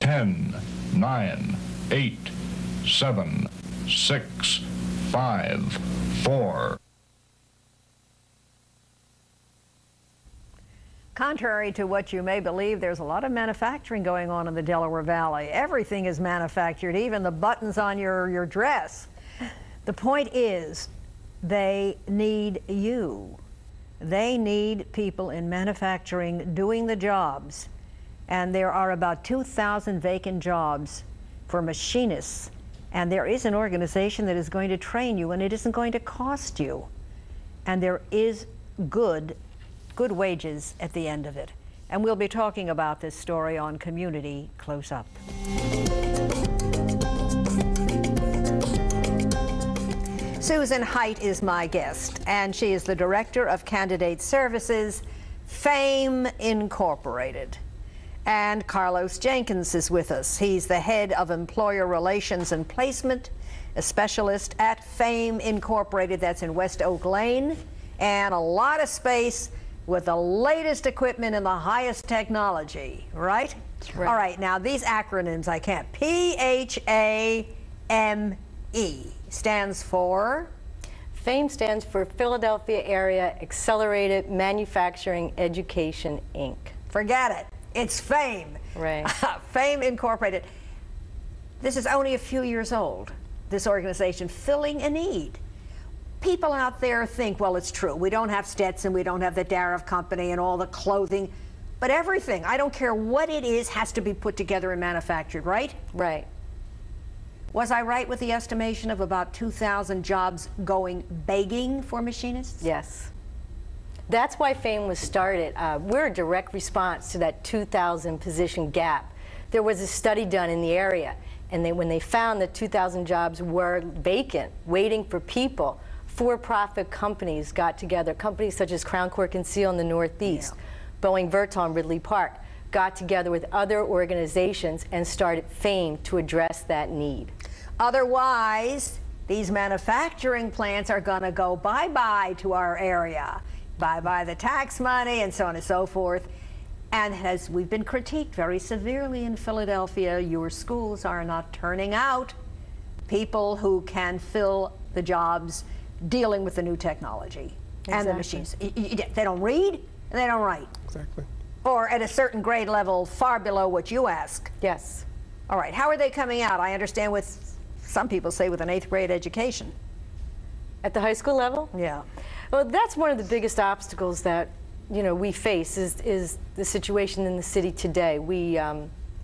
10, 9, 8, 7, 6, 5, 4. Contrary to what you may believe, there's a lot of manufacturing going on in the Delaware Valley. Everything is manufactured, even the buttons on your dress. The point is, they need you. They need people in manufacturing doing the jobs. And there are about 2,000 vacant jobs for machinists. And there is an organization that is going to train you, and it isn't going to cost you. And there is good wages at the end of it. And we'll be talking about this story on Community Close Up. Susan Hite is my guest, and she is the Director of Candidate Services, PhAME Incorporated. And Carlos Jenkins is with us. He's the Head of Employer Relations and Placement, a specialist at PhAME Incorporated. That's in West Oak Lane, and a lot of space with the latest equipment and the highest technology, right? Right. All right, now these acronyms I can't. PhAME stands for? PhAME stands for Philadelphia Area Accelerated Manufacturing Education, Inc. Forget it. It's PhAME. Right. PhAME Incorporated. This is only a few years old, this organization, filling a need. People out there think, well, it's true. We don't have Stetson, we don't have the Darif Company and all the clothing, but everything, I don't care what it is, has to be put together and manufactured, right? Right. Was I right with the estimation of about 2,000 jobs going begging for machinists? Yes. That's why PhAME was started. We're a direct response to that 2,000 position gap. There was a study done in the area, and when they found that 2,000 jobs were vacant, waiting for people, for-profit companies got together, companies such as Crown Cork and Seal in the Northeast, Boeing Vertol in Ridley Park, got together with other organizations and started PhAME to address that need. Otherwise, these manufacturing plants are going to go bye-bye to our area. Bye-bye the tax money and so on and so forth. And as we've been critiqued very severely in Philadelphia, your schools are not turning out people who can fill the jobs dealing with the new technology and the machines. They don't read and they don't write. Exactly. Or at a certain grade level far below what you ask. Yes. All right, how are they coming out? I understand with, some people say, with an 8th grade education. At the high school level? Yeah. Well, that's one of the biggest obstacles that, you know, we face is the situation in the city today.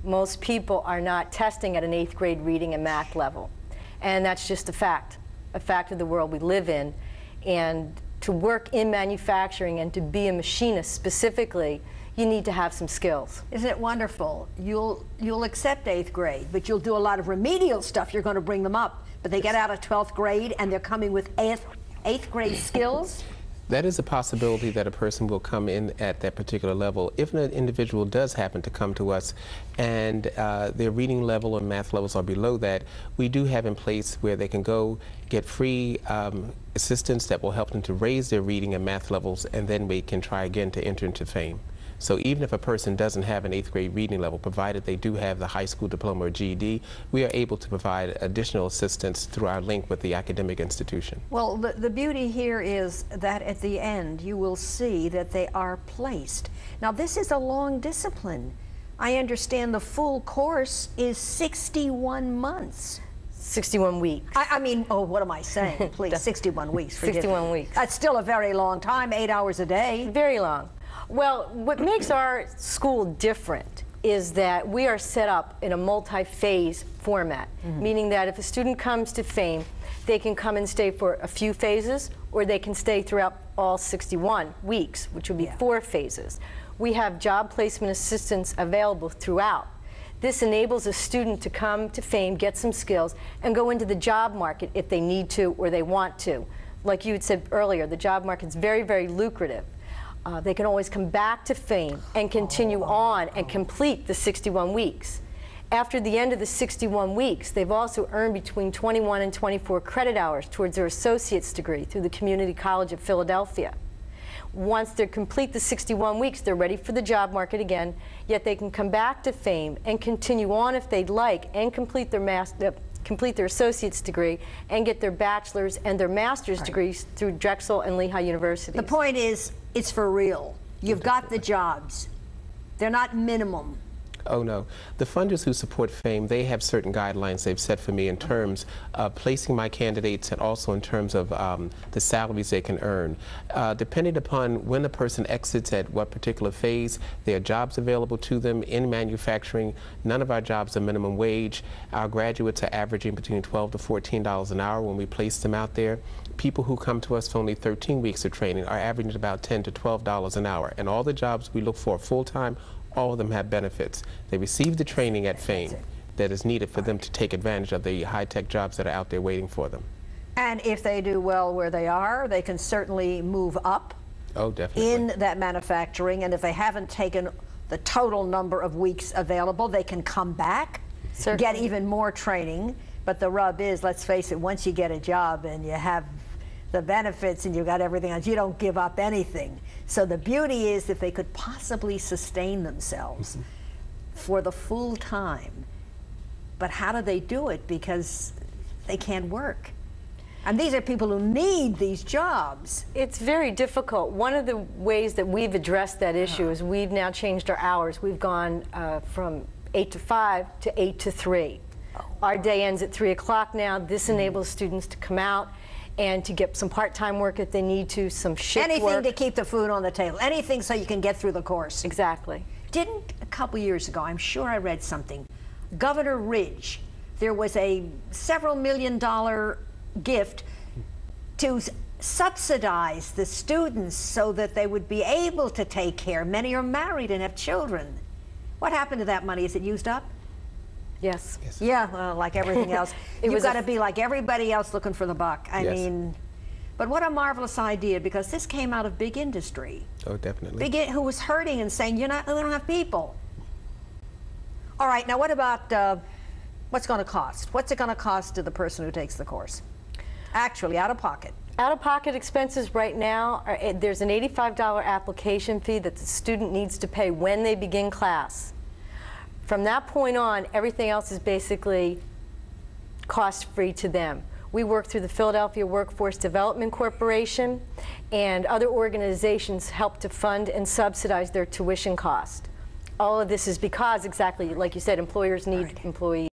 Most people are not testing at an 8th grade reading and math level. And that's just a fact of the world we live in. And to work in manufacturing and to be a machinist specifically, you need to have some skills. Isn't it wonderful? You'll accept 8th grade, but you'll do a lot of remedial stuff. You're going to bring them up. But they get out of 12th grade and they're coming with 8th grade skills? That is a possibility that a person will come in at that particular level. If an individual does happen to come to us and their reading level or math levels are below that, we do have in place where they can go get free assistance that will help them to raise their reading and math levels, and then we can try again to enter into PhAME. So even if a person doesn't have an 8th grade reading level, provided they do have the high school diploma or GED, we are able to provide additional assistance through our link with the academic institution. Well, the beauty here is that at the end you will see that they are placed. Now this is a long discipline. I understand the full course is 61 months. 61 weeks. I mean, oh, what am I saying? Please, 61 weeks. 61 weeks. That's still a very long time, 8 hours a day. Very long. Well, what makes our school different is that we are set up in a multi-phase format, meaning that if a student comes to PhAME, they can come and stay for a few phases, or they can stay throughout all 61 weeks, which would be 4 phases. We have job placement assistance available throughout. This enables a student to come to PhAME, get some skills, and go into the job market if they need to or they want to. Like you had said earlier, the job market's very, very lucrative. They can always come back to PhAME and continue on and complete the 61 weeks. After the end of the 61 weeks, they've also earned between 21 and 24 credit hours towards their associate's degree through the Community College of Philadelphia. Once they complete the 61 weeks, they're ready for the job market again, yet they can come back to PhAME and continue on if they'd like and complete their associate's degree and get their bachelor's and their master's degrees through Drexel and Lehigh University. The point is, it's for real. You've got the jobs. They're not minimum. Oh no. The funders who support PhAME, they have certain guidelines they've set for me in terms of placing my candidates and also in terms of the salaries they can earn. Depending upon when the person exits at what particular phase, there are jobs available to them in manufacturing. None of our jobs are minimum wage. Our graduates are averaging between $12 to $14 an hour when we place them out there. People who come to us for only 13 weeks of training are averaging about $10 to $12 an hour. And all the jobs we look for full-time, all of them have benefits. They receive the training at PhAME that is needed for them to take advantage of the high-tech jobs that are out there waiting for them. And if they do well where they are, they can certainly move up in that manufacturing. And if they haven't taken the total number of weeks available, they can come back, get even more training. But the rub is, let's face it, once you get a job and you have the benefits and you've got everything else, you don't give up anything. So the beauty is if they could possibly sustain themselves for the full time. But how do they do it? Because they can't work. And these are people who need these jobs. It's very difficult. One of the ways that we've addressed that issue is we've now changed our hours. We've gone from 8 to 5 to 8 to 3. Our day ends at 3 o'clock now. This enables students to come out and to get some part-time work if they need to, some shift work. Anything to keep the food on the table. Anything so you can get through the course. Exactly. Didn't a couple years ago, I'm sure I read something, Governor Ridge, there was a several $million gift to subsidize the students so that they would be able to take care. Many are married and have children. What happened to that money? Is it used up? Yes. Yeah, well, like everything else. You've got to be like everybody else looking for the buck. I mean, but what a marvelous idea, because this came out of big industry. Oh, definitely. Who was hurting and saying, we don't have people. All right, now what about what's going to cost? What's it going to cost to the person who takes the course? Actually, out of pocket. Out-of-pocket expenses right now, there's an $85 application fee that the student needs to pay when they begin class. From that point on, everything else is basically cost-free to them. We work through the Philadelphia Workforce Development Corporation, and other organizations help to fund and subsidize their tuition cost. All of this is because, exactly like you said, employers need employees.